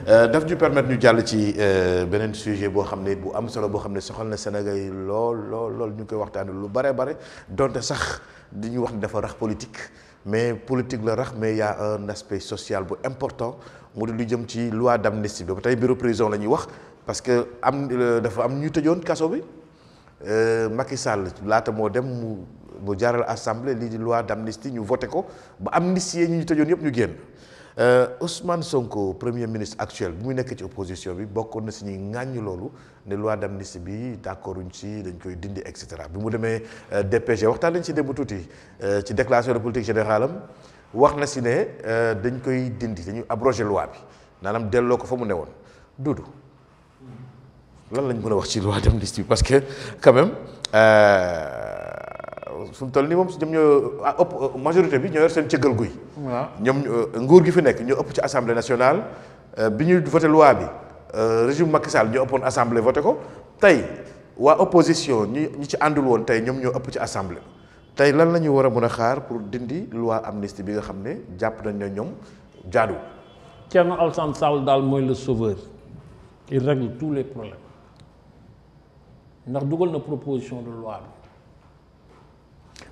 daf ñu permettre ñu jàll ci beneen sujet boo xam ne bu am solo boo xam ne soxal na Sénégal yi lool ñu koy waxtaanee lu bare donte sax di ñu wax ne dafa rax politique mais politique la rax mais y a un aspect social bu important mu di lu jëm ci loi d'amnistie bi ba tey bureau prison la ñuy wax parce que dafa am ñu tëjoon kaso bi Macky Sall laata moo dem mu jaaral assemblée lii di loi d'amnistie ñu voté ko ba amnistier ñu tëjoon yëpp ñu génn. Ousmane Sonko premier ministre actuel bu muy nekk ci opposition bi bokkoon na si ñuy ŋàññ loolu ne loi d'amnistie bi d'accorduñ ci dañ koy dindi et cetera bi mu demee DPG waxtaan nañ si démb tuuti ci déclaration de politique générale am wax na si ne dañ koy dindi dañuy abroger loi bi maanaam delloo ko fa mu newoon Doudou lan lañ mën a wax ci loi d'amnistie bi parce que quand même su mu toll nii moom ñoom ñoo majorité bi ñoo yor seen cëggal guy. waaw ñoom nguur gi fi nekk ñoo ëpp ci assemblée nationale bi ñuy voté loi bi régime Macky Sall ñoo ëppoon assemblée voté ko tey waa opposition ñi ci àndul woon tey ñoom ñoo ëpp ci assemblée tey lan la ñu war a mën a xaar pour dindi loi amnistie bi nga xam ne jàpp nañ ne ñoom jaadu. Thierno Alassane Sall daal mooy le sauveur il règle tous les problèmes ndax dugal na proposition de loi bi.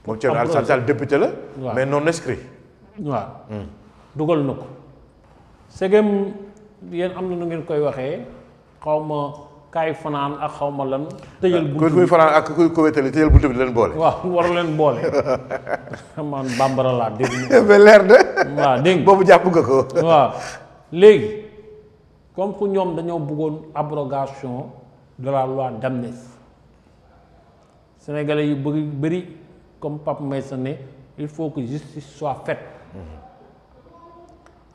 moom Thierno Alassane Sall député la. mais non inscrit. waaw dugal na ko. segem yéen am na nu ngeen koy waxee xaw ma kaay fanaan ak xaw ma lan. tëjal buntu kuy fanaan ak kuy ko wétali tëjal buntu bi di leen boole. waaw waru leen boole. man bambara laa dégg mais leer de. waaw dégg boobu jàpp nga ko. waaw léegi comme que ñoom dañoo bëggoon abrogation de la loi d'amnistie sénégalais yu bëri. comme Pape Maïssa ne il faut que justice soit faite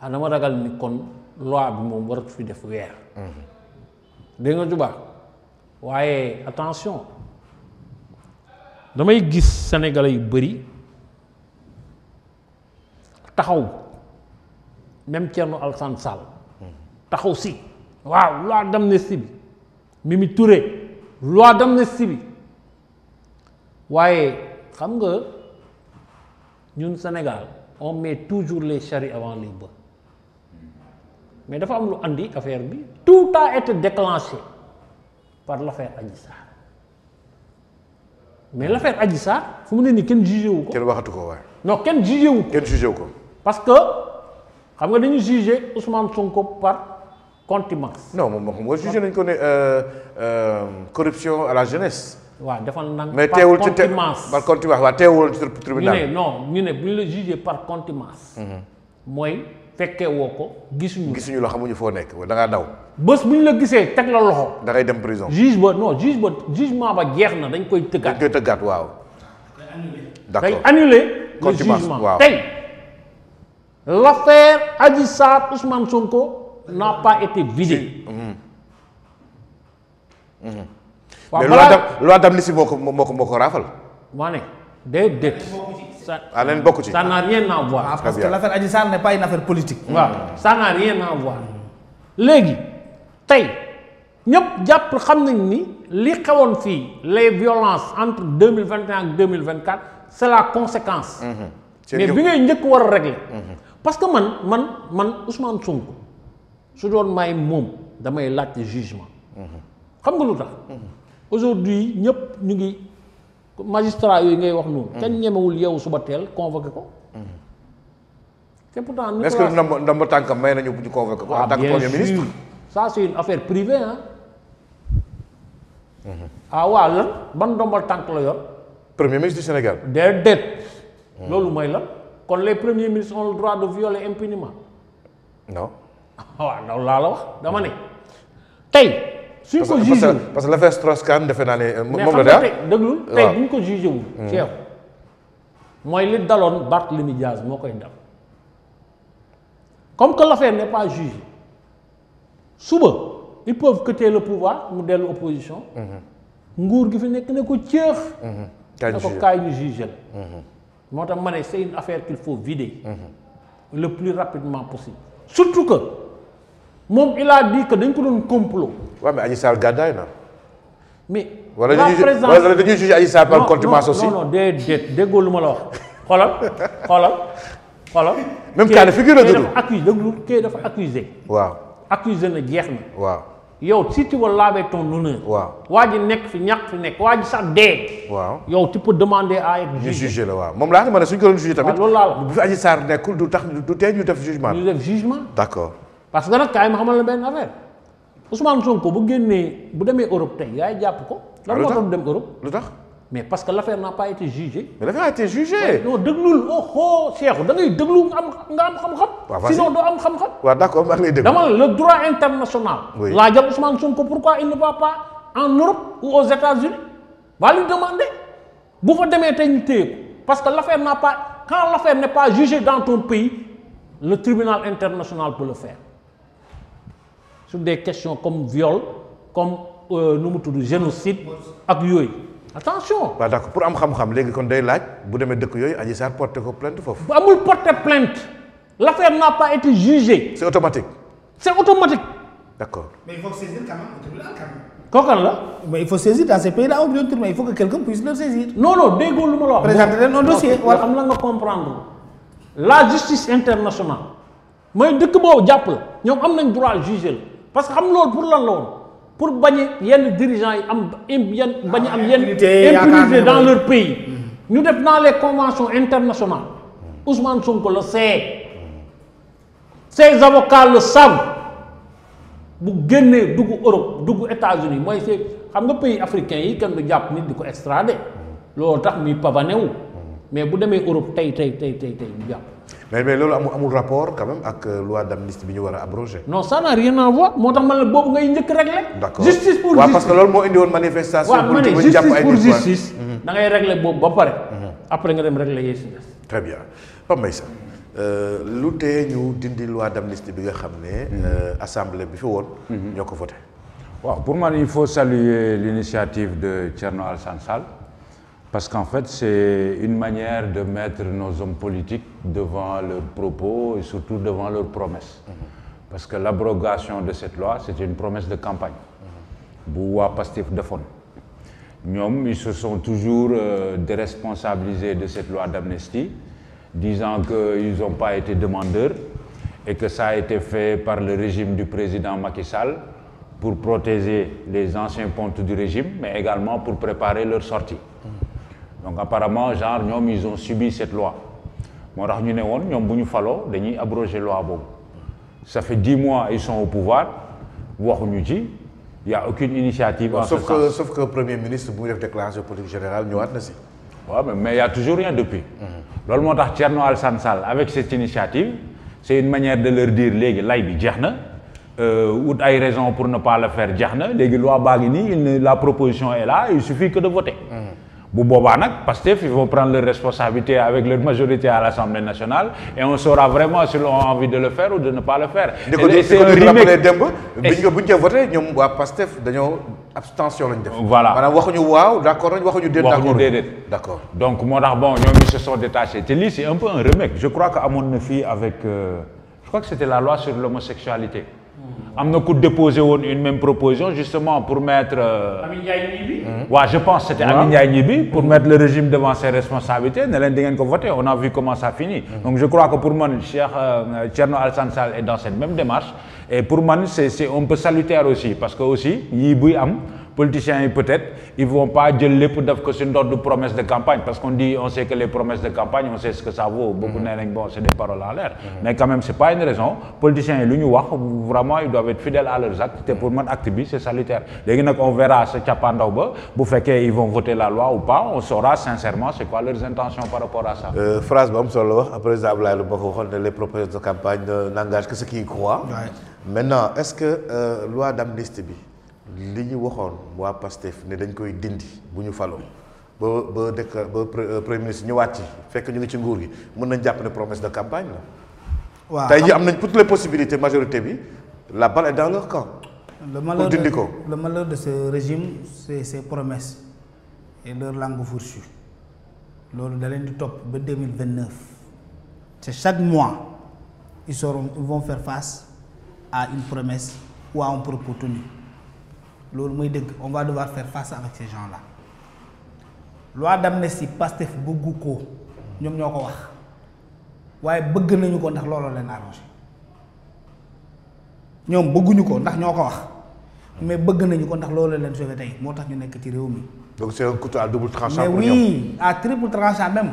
dama ragal ni kon loi bi moom waratu fi def weer dégg nga jubaa waaye attention damay gis sénégalais yu bëri taxaw même Thierno Alassane Sall taxaw si waaw loi d'amnistie bi Mimi Touré loi d'amnistie bi waaye xam nga ñun Sénégal on met toujours les charrues avant les bœufs mais dafa am lu andi affaire bi tout a été déclenché par l'affaire Adji Sarr mais l'affaire Adji Sarr fu mu ne nii kenn jugé wu ko. kenn waxatu ko waaye. non kenn jugé wu ko. kenn jugé wu ko. parce que xam nga dañu jugé Ousmane Sonko par contumace. non moom moo jugé nañu ko ne corruption à la jeunesse. waaw defal nang mais par teewul ci contumace par contumace waaw teewul ci tribunal. ñu ne non ñu ne bu ñu la jugé par contumace. mooy fekkee woo ko gisuñu la xamuñu foo nekk da ngaa daw. bés bu ñu la gisee teg la loxo. da ngay dem prison. jugement ba jeex na dañ koy tëggaat. dañ koy tëggaat waaw. d'accord day annuler le jugement waaw. tey l'affaire Adji Sarr Ousmane Sonko n'a pas été vidée. mais loi d'amnistie moo ko raafal. maa ne déedéet. leen bokk ci. ça n'a rien à voir. parce que l'affaire Adji Sarr n'est pas une affaire politique. waaw ça n'a rien à voir. léegi tey ñëpp jàpp xam nañ ni li xewoon fii les violences entre 2021 ak 2024 c'est la conséquence. mais bi ngay njëkk war a régler. parce que man Ousmane Sonko su doon may moom damay laajte jugement. xam nga lu tax. aujourd'hui ñëpp ñu ngi magistrat yooyu ngay wax noonu. kenn ñemewul yow suba teel convoqué ko. c'est pourtant est-ce que ndomba tànkam may nañu ñu convoqué ko en tant que premier ministre. ça c'est une affaire privée ah. waaw lan ban ndombal tànk la yor. premier ministre du Sénégal. déedéet. loolu mooy lan kon les premiers ministres ont le droit de violer impunément. non. waaw loolu laa la wax dama ne tey. suñ ko jugé wul parce que l'affaire Strauss-Kahn defe naa ne moom la tey déglul tey bu ñu ko jugé wul. Cheikh mooy li daloon Barthélémy Diaz moo koy dal comme que l'affaire n'est pas jugée suba ils peuvent quitter le pouvoir mu dellu opposition. nguur gi fi nekk ne ko ceex. ne ko kaay ñu jugé la. moo tax ma ne c'est une affaire qu'il faut vider. le plus rapidement possible. surtout que moom il a dit que dañ ko doon complot. waaw mais Adji Sarr gàddaay na. mais wala dañuy juger Adji Sarr par contumace aussi. non déedéet déggoo lu ma la wax xoolal. même cas de figure la dëgg. dafa accusé déglu kii dafa accusé. waaw accusé na jeex na. waaw yow si tu veux laver ton honneur. waaw waa ji nekk fi ñàkk fi nekk waa ji sax dee. waaw yow tu peux demander à être ñu jugé. jugé la waaw moom laa ma ne suñ ko doon jugé tamit. loolu laa la bu fi Adji Sarr nekkul du tax du tee ñu def jugement. ñu def jugement. d'accord. parce que nag kaay ma xamal la benn affaire Ousmane Sonko bu génnee bu demee Europe tey yaay jàpp ko. lan moo tax dem Europe. lu tax. mais parce que l'affaire n'a pas été jugée. mais l'affaire a été jugée. non déglul oh Cheikhou da ngay déglu nga am xam-xam. waaw sinon doo am xam-xam. waaw d'accord maa ngi lay déglu. dama ne le droit international. oui laa jàpp Ousmane Sonko pourquoi il ne va pas en Europe ou aux États-Unis va lui demander bu fa demee tey ñu téye ko parce que l'affaire n'a pas quand l'affaire n'est pas jugée dans ton pays le tribunal international peut le faire sur des questions comme viol comme nu mu tudd génocide ak yooyu. attention. waaw d'accord pour am xam-xam léegi kon day laaj bu demee dëkk yooyu Adji Sarr porté ko plainte foofu. bu amul porter plainte l'affaire n'a pas été jugée. c'est automatique. c'est automatique. d'accord. Mais il faut saisir quand même le tribunal quand même. kookan la. Mais il faut saisir dans ces pays-là au tribunal, il faut que quelqu'un puisse le saisir. non déggoo lu ma la wax. Présenter leen un dossier. wala am na nga comprendre la justice internationale mooy dëkk boobu jàpp la ñoom am nañ droit juger la parce que xam loolu pour lan la woon pour bañ yenn dirigeants yi am bañ am yenn impunité dans leur pays. ñu def dans les conventions internationales Ousmane Sonko le sait ses avocats le savent bu génnee dugg Europe dugg États-Unis mooy xam nga pays africains yi kenn du jàpp nit di ko extrader loolu tax muy pavané wu mais bu demee Europe tey ñu jàpp. mais loolu amul rapport quand même ak loi d'amnistie bi ñu war a abroger. non ça n'a rien à voir moo tax man la boobu ngay njëkk régler. d'accord justice pour waaw justice parce que loolu moo indi woon manifestation. waaw ma ne pour jàpp justice ay pour nit justice. da ngay régler boobu ba pare. après nga dem régler yee si des. très bien Pape Meissa lu tee ñu dindi loi d'amnistie bi nga xam ne. assemblée bi fi woon. ñoo ko voté. waaw pour moi il faut saluer l'initiative de Thierno Alassane Sall parce qu'en fait c'est une manière de mettre nos hommes politiques devant leurs propos et surtout devant leurs promesses. Parce que l'abrogation de cette loi c'était une promesse de campagne. bu waa Pastef defoon ñoom ils se sont toujours déresponsabilisés de cette loi d'amnistie disant qu'ils n'ont pas été demandeurs et que ça a été fait par le régime du président Macky Sall pour protéger les anciens pontes du régime mais également pour préparer leur sortie. Donc apparemment genre ñoom ils ont subi cette loi moo tax ñu ne woon ñoom bu ñu faloo dañuy abroger loi boobu ça fait 10 mois ils sont au pouvoir waxuñu ci il y a aucune initiative en ce sens. Sauf que premier ministre bu muy def déclaration politique générale ñëwaat na si. waaw mais il y a toujours rien depuis. loolu moo tax Thierno Alassane Sall avec cette initiative c'est une manière de leur dire léegi lay bi jeex na wut ay raisons pour ne pas le faire jeex na léegi loi baa ngi nii la proposition est là il suffit que de voter. bu boobaa nag Pastef ils vont prendre leurs responsabilités avec leur majorité à l'Assemblée nationale et on saura vraiment s'ils ont envie de le faire ou de ne pas le faire. et c'est un remake démb buñ ko voté ñoom waa Pastef dañoo abstention lañ def. voilà maanaam waxuñu waaw d'accord nañ waxuñu déet. waxuñu déedéet d'accord. donc moo tax bon ñoom ils se sont détachés te lii c'est un peu un remake je crois que amoon na fii avec je crois que c'était la loi sur l'homosexualité. am na ku déposé woon une même proposition justement pour mettre. Ami Ndiaye Gniby. waaw je pense c'était Ami Ndiaye Gniby pour mettre le régime devant ses responsabilités ne leen di ngeen ko voter on a vu comment ça finit. Donc je crois que pour man Thierno Alassane Sall est dans cette même démarche et pour man c'est un peu salutaire aussi parce que aussi yii buy am politiciens yi peut-être ils vont pas jël lépp def ko ci ndodd de promesse de campagne parce qu'on dit on sait que les promesses de campagne on sait ce que ça vaut. beaucoup nee nañ bon c'est des paroles en l'air. mais quand même c'est pas une raison politiciens yi lu ñu wax vraiment ils doivent être fidèles à leurs actes te pour man acte bi c'est salutaire léegi nag on verra sa cappaandaw ba bu fekkee ils vont voter la loi ou pas on saura sincèrement c'est quoi leurs intentions par rapport à ça. phrase bu am solo wax président Abdoulaye Wade boo ko waxoon ne les promesses de campagne n'engagent que ceux qui y croient. maintenant est-ce que loi d'amnistie bi. li ñu waxoon waa Pastef ne dañ koy dindi bu ñu faloo ba premier ministre ñëwaat ci fekk ñu ngi ci nguur gi mën nañ jàpp ne promesse de campagne la. waaw tey jii am nañ toutes les possibilités majorité bi la balle est dans leur camp. pour dindi ko le malheur de ce régime c'est ses promesses et leur langue fourchue loolu da leen di topp ba 2029 c'est chaque mois ils vont faire face à une promesse ou à un propos tenu. loolu mooy dëgg on va devoir faire face avec ces gens-là loi d'amnistie Pastef bëggu ko ñoom ñoo ko wax waaye bëgg nañu ko ndax looloo leen arrangé ñoom bëgguñu ko ndax ñoo ko wax mais bëgg nañu ko ndax loolu leen sauvé tey moo tax ñu nekk ci réew mi. donc c'est un couteau à double tranchant. mais pour oui à triple tranchant même.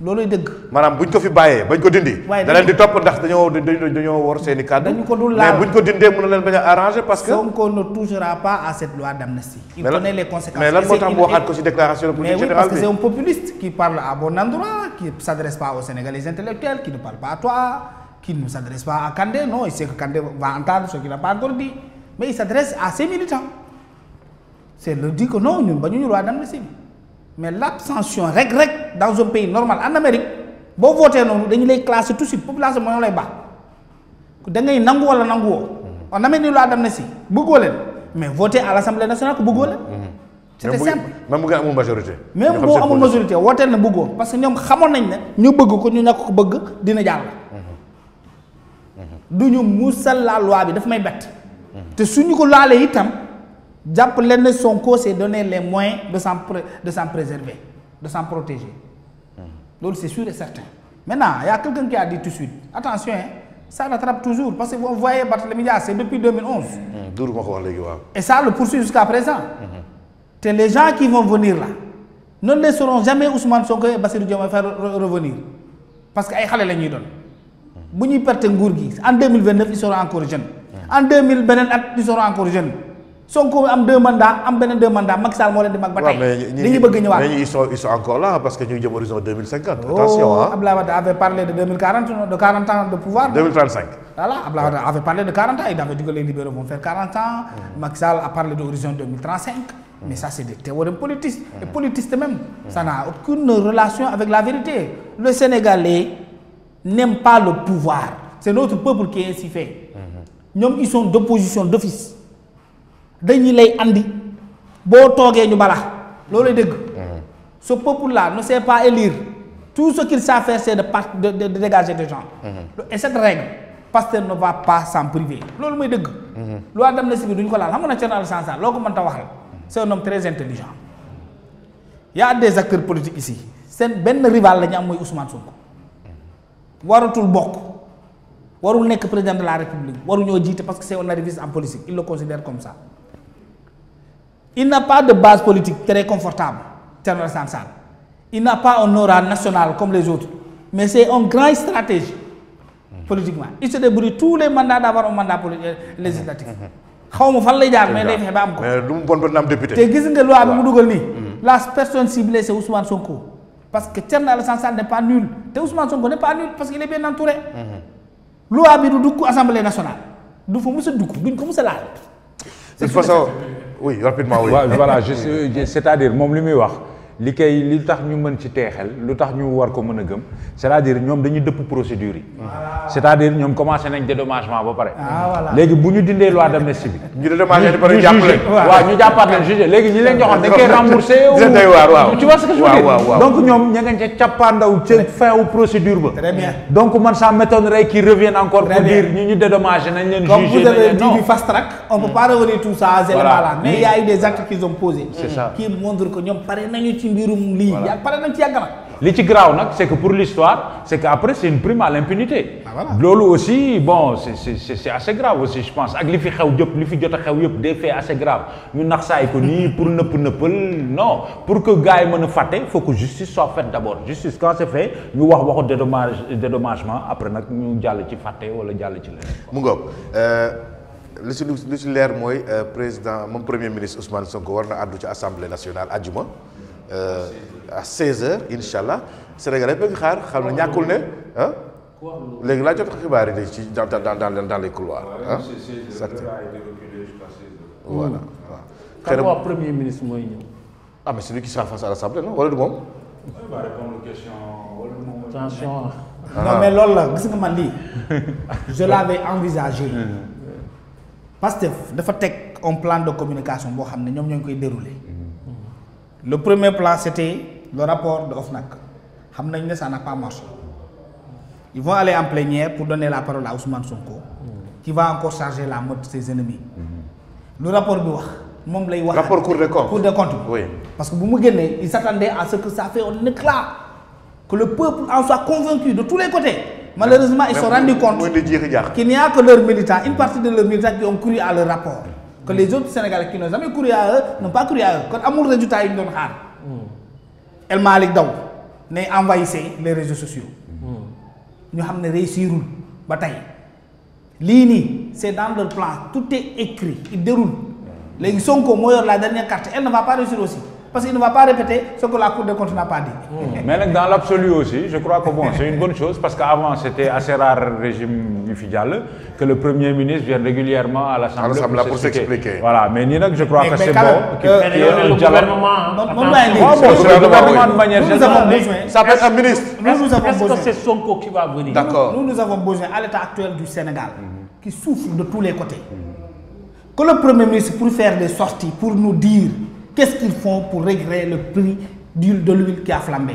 looluy dëgg. maanaam buñ ko fi bàyyee bañ ko dindi. waaye da leen di topp ndax dañoo war seen i kàddu. dañu ko dul laal mais buñ ko dindee mën na leen bañ a arranger parce que. Sonko ne touchera pas à cette loi d'amnistie. Il connaît les conséquences. mais lan moo tax mu waxaat ko ci déclaration de politique générale parce que c'est un populiste qui parle à bon endroit qui ne s'adresse pas aux Sénégalais intellectuels qui ne parle pas à toi qui ne s'adresse pas à Kandé non il sait que Kandé va entendre ce qu'il n'a pas encore dit mais il s'adresse à ses militants. C'est le dit que non ñun bañuñu loi d'amnistie mais l'abstention rek dans un pays normal en Amérique boo voté noonu dañu lay classer tout de suite population moo lay baax da ngay nangu wala nanguwoo. on amee ni loi d'amnistie bëggoo leen mais voté à l'Assemblée nationale ko bëggoo leen. c'était simple même bu ngeen amul majorité. même boo amul majorité wooteel na bëggoo parce que ñoom xamoon nañ ne ñu bëgg ko ñu ñàkk ko bëgg dina jàll. du ñu musal la loi bi daf may bett. te suñu ko laalee itam. jàpp leen ne Sonko s'est donné les moyens de s'en préserver de s'en protéger loolu c'est sûr et certain maintenant il y a quelqu'un qui a dit tout de suite attention hein, ça rattrape toujours parce que vous voyez Barthélémy Dias c'est depuis 2011. Doudou ma ko wax léegi waaw. et ça le poursuit jusqu'à présent. te les gens qui vont venir là ne laisseront jamais Ousmane Sonko et Bassirou Diomaye Faye revenir parce que ay xale la ñuy doon bu ñuy perte nguur gi en 2029 ils seront encore jeunes. en 2000 beneen at ils seront encore jeunes. Sonko am 2 mandats am beneen 2 mandats Macky Sall moo leen di mag ba tey. dañuy bëgg ñëwaat mais ils sont encore là parce que ñu ngi jëm horizon 2050. attention ah Abdoulaye Wade avait parlé de 2040 de 40 ans de pouvoir. 2035. voilà Abdoulaye Wade avait parlé de 40 ans il avait dit que les libéraux vont faire 40 ans. Macky Sall a parlé de horizon 2035. mais ça c'est des théorèmes politistes. et politistes même. ça n'a aucune relation avec la vérité. le Sénégalais n'aime pas le pouvoir. c'est notre peuple qui est ainsi fait. ñoom ils sont d'opposition d'office. dañu lay andi boo toogee ñu bala loolu lay dëgg. ce peuple là ne sait pas élire tout ce qu'il sait faire c'est de dégager des gens. et cette règle Pastef ne va pas s'en priver loolu mooy dëgg. loi d'amnistie bi duñ ko laal xam nga ne Thierno Alassane Sall loo ko mënta waxal c'est un homme très intelligent. il y a des acteurs politiques ici seen benn rival la ñu am mooy Ousmane Sonko waratul bokk warul nekk président de la République waruñoo jiite parce que c'est un arriviste en politique il le considère comme ça. il n'a pas de base politique très confortable Thierno Alassane Sall il n'a pas un aura national comme les autres mais c'est un grand stratège politiquement il se débrouille tous les mandats d'avoir un mandat législatif xaw ma fan lay jaar mais day fexe ba am ko. mais lu mu bon ba am député. te gis nga loi bi mu dugal nii. la personne ciblée c'est Ousmane Sonko parce que Thierno Alassane Sall n'est pas nul te Ousmane Sonko n'est pas nul parce qu'il est bien entouré. loi bi du dugg assemblée nationale du fa mës a dugg duñ ko mës a laal. de toute façon oui rapidement oui. waaw voilà c'est-à-dire moom li muy wax li tax ñu mën ci teexel lu tax ñu war ko mën a gëm c'est-à-dire ñoom dañuy dëpp procédure yi. c'est-à-dire ñoom commencé nañ dédommagement ba pare. léegi bu ñu dindee loi d'amnistie bi. ñu dédommagé ba pare jàpp leen. waaw ñu jàppaat leen jugé léegi ñi leen joxoon dañ koy remboursé. tu vois ce que je veux dire donc ñoom ña nga ca cappaandaw ca fin wu procédure ba. très bien donc man ça m'étonnerait qu'ils reviennent encore pour dire ñu dédommagé nañ leen. comme vous avez dit du fast track on peut pas revenir tout ça à ces éléments-là mais il y a eu des actes qu'ils ont posés. c'est ça qui montrent que ñoom pare nañu ci mbirum lii. voilà pare nañ ci yàgg na. li ci graaw nag c'est que pour l'histoire c'est que après c'est une prime à l'impunité. voilà loolu aussi bon c'est assez grave aussi je pense ak li fi xew yëpp li fi jot a xew yëpp des faits assez graves ñu nax saay ko nii pour nëppal non pour que gars yi mën a fàtte faut que justice soit faite d'abord justice quand c'est fait ñu wax waxu dédommagement après nag ñu jàll ci fàtte wala jàll ci leneen. mu ngoog lu si leer mooy président moom premier ministre Ousmane Sonko war na àddu ci assemblée nationale àjjuma. à 16h incha allah Sénégal yëpp a ngi xaar xam na ñàkkul ne ah léegi laa jot xibaar yi ci dans les couloirs ah. voilà waaw. xëy na wax premier ministre mooy ñëw. ah mais c'est lui qui sera face à l'Assemblée non wala du moom. il va répondre aux questions wala moom. attention. non mais loolu la gis nga man lii je l'avais envisagé. Pastef dafa teg un plan de communication boo xam ne ñoom ñoo ngi koy dérouler. Le premier plan, c'était le rapport de OFNAC. Ça n'a pas marché. Ils vont aller en plénière pour donner la parole à Ousmane Sonko, qui va encore charger la mode de ses ennemis. Le rapport du rapport Cour des comptes. Cour des comptes. Oui. Parce que ils s'attendaient à ce que ça fait un éclat, que le peuple en soit convaincu de tous les côtés Malheureusement, ils se sont rendus compte mooy di jeexi jaax. qu'il n'y a que leurs militants, une partie de leurs militants qui ont cru à leur rapport. Que les autres Sénégalais qui n'ont jamais cru à eux n'ont pas cru à eux. Quand amul résultat yi ñu doon xaar. El Malick Daw ne envahissé les réseaux sociaux. ñu xam ne réussirul ba tey. lii nii c'est dans leur plan, tout est écrit, il déroule. Léegi Sonko moo yor la dernière carte, elle ne va pas réussir aussi. Parce qu'il ne va pas répéter ce que la Cour des comptes n'a pas dit. Mais dans l'absolu aussi, je crois que bon, c'est une bonne chose parce qu'avant c'était assez rare régime du Fidjal que le Premier ministre vienne régulièrement à l'Assemblée pour s'expliquer. Voilà, mais je crois que c'est bon. Le gouvernement. Le gouvernement de manière générale. Ça peut être un ministre. Est-ce que c'est Sonko qui va venir? D'accord. Nous avons besoin à l'état actuel du Sénégal, qui souffre de tous les côtés, que le Premier ministre pour faire des sorties, pour nous dire qu'est-ce qu'ils font pour régler le prix de l'huile qui a flambé.